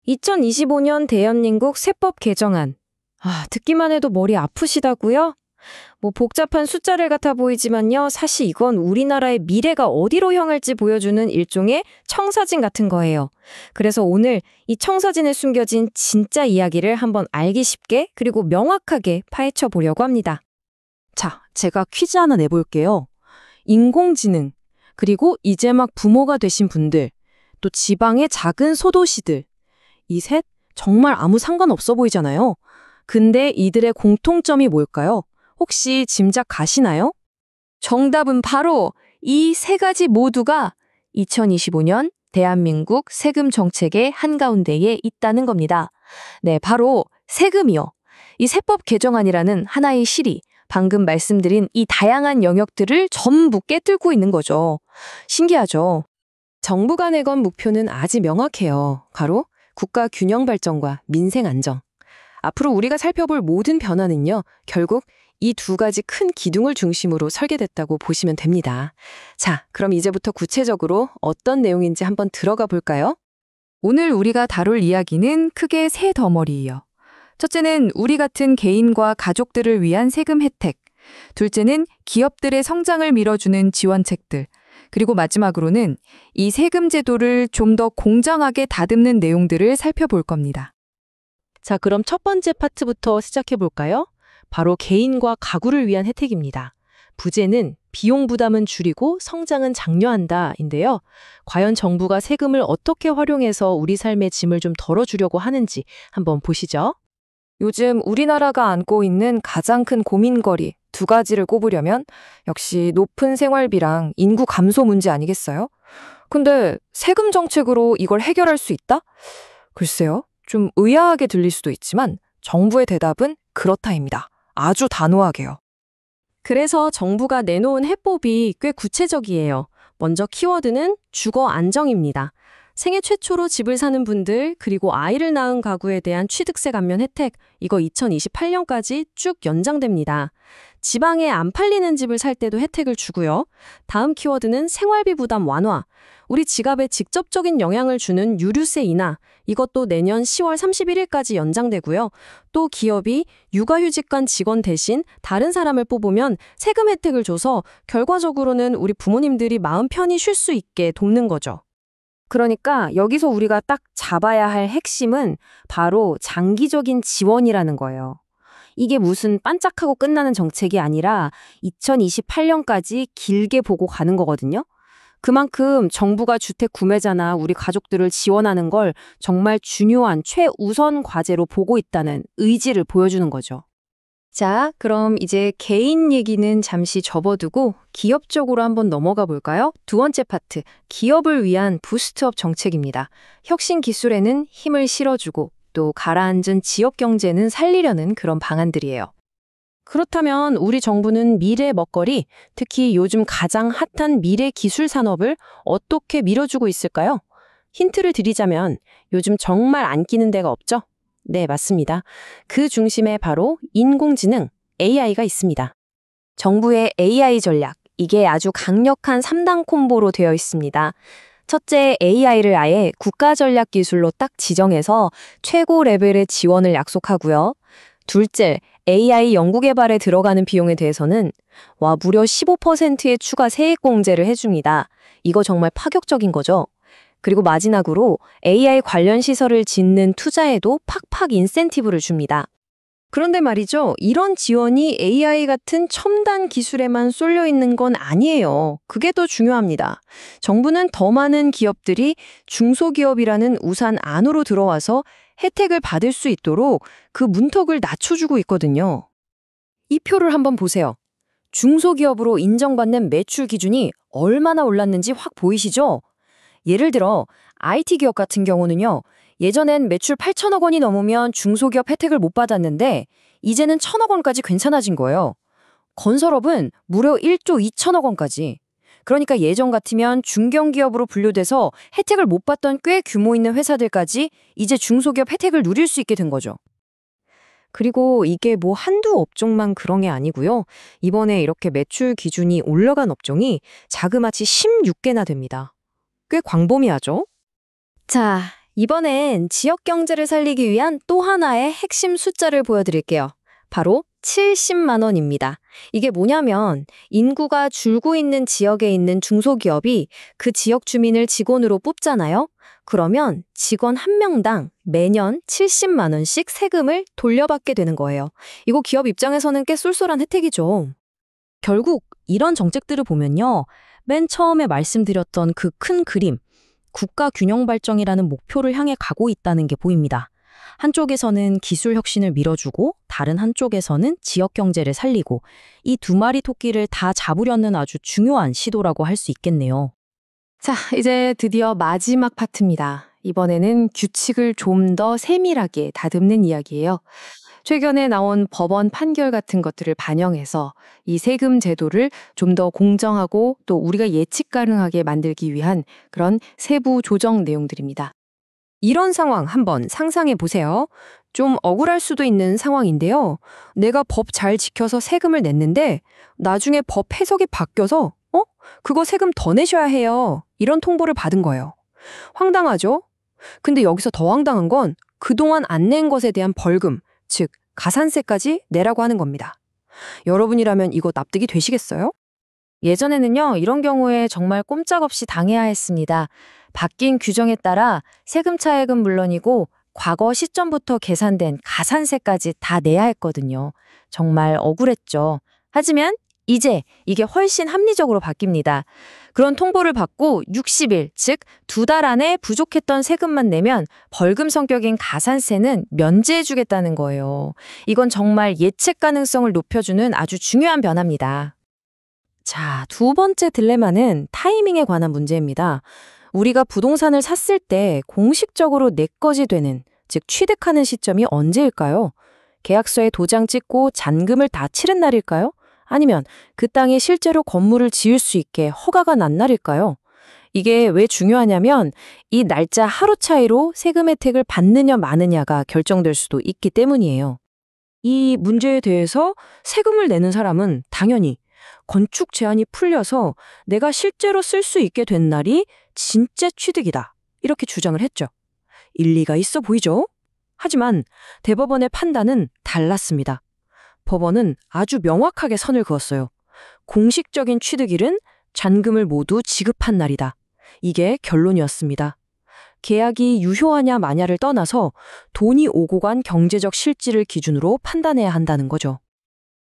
2025년 대한민국 세법 개정안. 듣기만 해도 머리 아프시다고요? 복잡한 숫자를 같아 보이지만요. 사실 이건 우리나라의 미래가 어디로 향할지 보여주는 일종의 청사진 같은 거예요. 그래서 오늘 이 청사진에 숨겨진 진짜 이야기를 한번 알기 쉽게 그리고 명확하게 파헤쳐 보려고 합니다. 자, 제가 퀴즈 하나 내볼게요. 인공지능, 그리고 이제 막 부모가 되신 분들, 또 지방의 작은 소도시들. 이 셋 정말 아무 상관없어 보이잖아요. 근데 이들의 공통점이 뭘까요? 혹시 짐작 가시나요? 정답은 바로 이 세 가지 모두가 2025년 대한민국 세금 정책의 한가운데에 있다는 겁니다. 네, 바로 세금이요. 이 세법 개정안이라는 하나의 실이 방금 말씀드린 이 다양한 영역들을 전부 꿰뚫고 있는 거죠. 신기하죠? 정부가 내건 목표는 아주 명확해요. 바로 국가 균형 발전과 민생 안정. 앞으로 우리가 살펴볼 모든 변화는요, 결국 이 두 가지 큰 기둥을 중심으로 설계됐다고 보시면 됩니다. 자, 그럼 이제부터 구체적으로 어떤 내용인지 한번 들어가 볼까요? 오늘 우리가 다룰 이야기는 크게 세 덩어리예요. 첫째는 우리 같은 개인과 가족들을 위한 세금 혜택, 둘째는 기업들의 성장을 밀어주는 지원책들, 그리고 마지막으로는 이 세금 제도를 좀 더 공정하게 다듬는 내용들을 살펴볼 겁니다. 자, 그럼 첫 번째 파트부터 시작해 볼까요? 바로 개인과 가구를 위한 혜택입니다. 부제는 비용 부담은 줄이고 성장은 장려한다인데요. 과연 정부가 세금을 어떻게 활용해서 우리 삶의 짐을 좀 덜어주려고 하는지 한번 보시죠. 요즘 우리나라가 안고 있는 가장 큰 고민거리 두 가지를 꼽으려면 역시 높은 생활비랑 인구 감소 문제 아니겠어요? 근데 세금 정책으로 이걸 해결할 수 있다? 글쎄요. 좀 의아하게 들릴 수도 있지만 정부의 대답은 그렇다입니다. 아주 단호하게요. 그래서 정부가 내놓은 해법이 꽤 구체적이에요. 먼저 키워드는 주거 안정입니다. 생애 최초로 집을 사는 분들, 그리고 아이를 낳은 가구에 대한 취득세 감면 혜택, 이거 2028년까지 쭉 연장됩니다. 지방에 안 팔리는 집을 살 때도 혜택을 주고요. 다음 키워드는 생활비 부담 완화. 우리 지갑에 직접적인 영향을 주는 유류세 인하, 이것도 내년 10월 31일까지 연장되고요. 또 기업이 육아휴직간 직원 대신 다른 사람을 뽑으면 세금 혜택을 줘서 결과적으로는 우리 부모님들이 마음 편히 쉴 수 있게 돕는 거죠. 그러니까 여기서 우리가 딱 잡아야 할 핵심은 바로 장기적인 지원이라는 거예요. 이게 무슨 반짝하고 끝나는 정책이 아니라 2028년까지 길게 보고 가는 거거든요. 그만큼 정부가 주택 구매자나 우리 가족들을 지원하는 걸 정말 중요한 최우선 과제로 보고 있다는 의지를 보여주는 거죠. 자, 그럼 이제 개인 얘기는 잠시 접어두고 기업 쪽으로 한번 넘어가 볼까요? 두 번째 파트, 기업을 위한 부스트업 정책입니다. 혁신 기술에는 힘을 실어주고 또 가라앉은 지역 경제는 살리려는 그런 방안들이에요. 그렇다면 우리 정부는 미래 먹거리, 특히 요즘 가장 핫한 미래 기술 산업을 어떻게 밀어주고 있을까요? 힌트를 드리자면 요즘 정말 안 끼는 데가 없죠? 네, 맞습니다. 그 중심에 바로 인공지능, AI가 있습니다. 정부의 AI 전략, 이게 아주 강력한 3단 콤보로 되어 있습니다. 첫째, AI를 아예 국가 전략 기술로 딱 지정해서 최고 레벨의 지원을 약속하고요. 둘째, AI 연구 개발에 들어가는 비용에 대해서는 무려 15%의 추가 세액 공제를 해줍니다. 이거 정말 파격적인 거죠. 그리고 마지막으로 AI 관련 시설을 짓는 투자에도 팍팍 인센티브를 줍니다. 그런데 말이죠. 이런 지원이 AI 같은 첨단 기술에만 쏠려 있는 건 아니에요. 그게 더 중요합니다. 정부는 더 많은 기업들이 중소기업이라는 우산 안으로 들어와서 혜택을 받을 수 있도록 그 문턱을 낮춰주고 있거든요. 이 표를 한번 보세요. 중소기업으로 인정받는 매출 기준이 얼마나 올랐는지 확 보이시죠? 예를 들어 IT 기업 같은 경우는요. 예전엔 매출 8천억 원이 넘으면 중소기업 혜택을 못 받았는데 이제는 1천억 원까지 괜찮아진 거예요. 건설업은 무려 1조 2천억 원까지. 그러니까 예전 같으면 중견기업으로 분류돼서 혜택을 못 받던 꽤 규모 있는 회사들까지 이제 중소기업 혜택을 누릴 수 있게 된 거죠. 그리고 이게 한두 업종만 그런 게 아니고요. 이번에 이렇게 매출 기준이 올라간 업종이 자그마치 16개나 됩니다. 꽤 광범위하죠? 자, 이번엔 지역 경제를 살리기 위한 또 하나의 핵심 숫자를 보여드릴게요. 바로 70만 원입니다. 이게 뭐냐면 인구가 줄고 있는 지역에 있는 중소기업이 그 지역 주민을 직원으로 뽑잖아요. 그러면 직원 한 명당 매년 70만 원씩 세금을 돌려받게 되는 거예요. 이거 기업 입장에서는 꽤 쏠쏠한 혜택이죠. 결국 이런 정책들을 보면요. 맨 처음에 말씀드렸던 그 큰 그림, 국가 균형 발전이라는 목표를 향해 가고 있다는 게 보입니다. 한쪽에서는 기술 혁신을 밀어주고 다른 한쪽에서는 지역 경제를 살리고 이 두 마리 토끼를 다 잡으려는 아주 중요한 시도라고 할 수 있겠네요. 자, 이제 드디어 마지막 파트입니다. 이번에는 규칙을 좀 더 세밀하게 다듬는 이야기예요. 최근에 나온 법원 판결 같은 것들을 반영해서 이 세금 제도를 좀 더 공정하고 또 우리가 예측 가능하게 만들기 위한 그런 세부 조정 내용들입니다. 이런 상황 한번 상상해 보세요. 좀 억울할 수도 있는 상황인데요. 내가 법 잘 지켜서 세금을 냈는데 나중에 법 해석이 바뀌어서 그거 세금 더 내셔야 해요. 이런 통보를 받은 거예요. 황당하죠? 근데 여기서 더 황당한 건 그동안 안 낸 것에 대한 벌금, 즉 가산세까지 내라고 하는 겁니다. 여러분이라면 이거 납득이 되시겠어요? 예전에는요, 이런 경우에 정말 꼼짝없이 당해야 했습니다. 바뀐 규정에 따라 세금 차액은 물론이고 과거 시점부터 계산된 가산세까지 다 내야 했거든요. 정말 억울했죠. 하지만 이제 이게 훨씬 합리적으로 바뀝니다. 그런 통보를 받고 60일, 즉 2달 안에 부족했던 세금만 내면 벌금 성격인 가산세는 면제해주겠다는 거예요. 이건 정말 예측 가능성을 높여주는 아주 중요한 변화입니다. 자, 두 번째 딜레마는 타이밍에 관한 문제입니다. 우리가 부동산을 샀을 때 공식적으로 내 것이 되는, 즉 취득하는 시점이 언제일까요? 계약서에 도장 찍고 잔금을 다 치른 날일까요? 아니면 그 땅에 실제로 건물을 지을 수 있게 허가가 난 날일까요? 이게 왜 중요하냐면 이 날짜 하루 차이로 세금 혜택을 받느냐 마느냐가 결정될 수도 있기 때문이에요. 이 문제에 대해서 세금을 내는 사람은 당연히 건축 제한이 풀려서 내가 실제로 쓸 수 있게 된 날이 진짜 취득이다. 이렇게 주장을 했죠. 일리가 있어 보이죠? 하지만 대법원의 판단은 달랐습니다. 법원은 아주 명확하게 선을 그었어요. 공식적인 취득일은 잔금을 모두 지급한 날이다. 이게 결론이었습니다. 계약이 유효하냐 마냐를 떠나서 돈이 오고 간 경제적 실질을 기준으로 판단해야 한다는 거죠.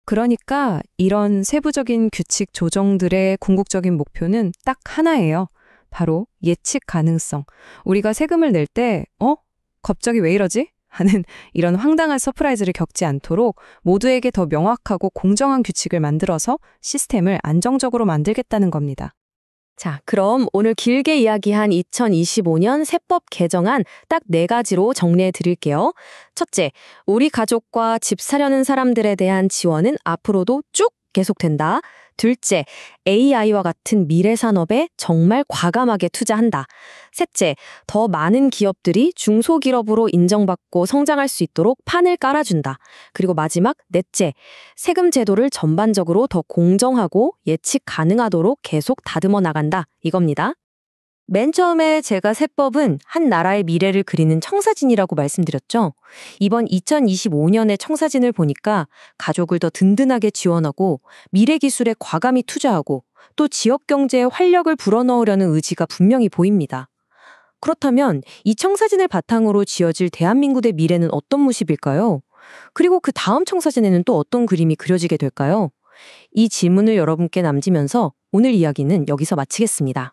그러니까 이런 세부적인 규칙 조정들의 궁극적인 목표는 딱 하나예요. 바로 예측 가능성. 우리가 세금을 낼 때 갑자기 왜 이러지? 하는 이런 황당한 서프라이즈를 겪지 않도록 모두에게 더 명확하고 공정한 규칙을 만들어서 시스템을 안정적으로 만들겠다는 겁니다. 자, 그럼 오늘 길게 이야기한 2025년 세법 개정안 딱 4가지로 정리해 드릴게요. 첫째, 우리 가족과 집 사려는 사람들에 대한 지원은 앞으로도 쭉 계속된다. 둘째, AI와 같은 미래 산업에 정말 과감하게 투자한다. 셋째, 더 많은 기업들이 중소기업으로 인정받고 성장할 수 있도록 판을 깔아준다. 그리고 마지막, 넷째, 세금 제도를 전반적으로 더 공정하고 예측 가능하도록 계속 다듬어 나간다. 이겁니다. 맨 처음에 제가 세법은 한 나라의 미래를 그리는 청사진이라고 말씀드렸죠. 이번 2025년의 청사진을 보니까 가족을 더 든든하게 지원하고 미래 기술에 과감히 투자하고 또 지역 경제에 활력을 불어넣으려는 의지가 분명히 보입니다. 그렇다면 이 청사진을 바탕으로 지어질 대한민국의 미래는 어떤 모습일까요? 그리고 그 다음 청사진에는 또 어떤 그림이 그려지게 될까요? 이 질문을 여러분께 남기면서 오늘 이야기는 여기서 마치겠습니다.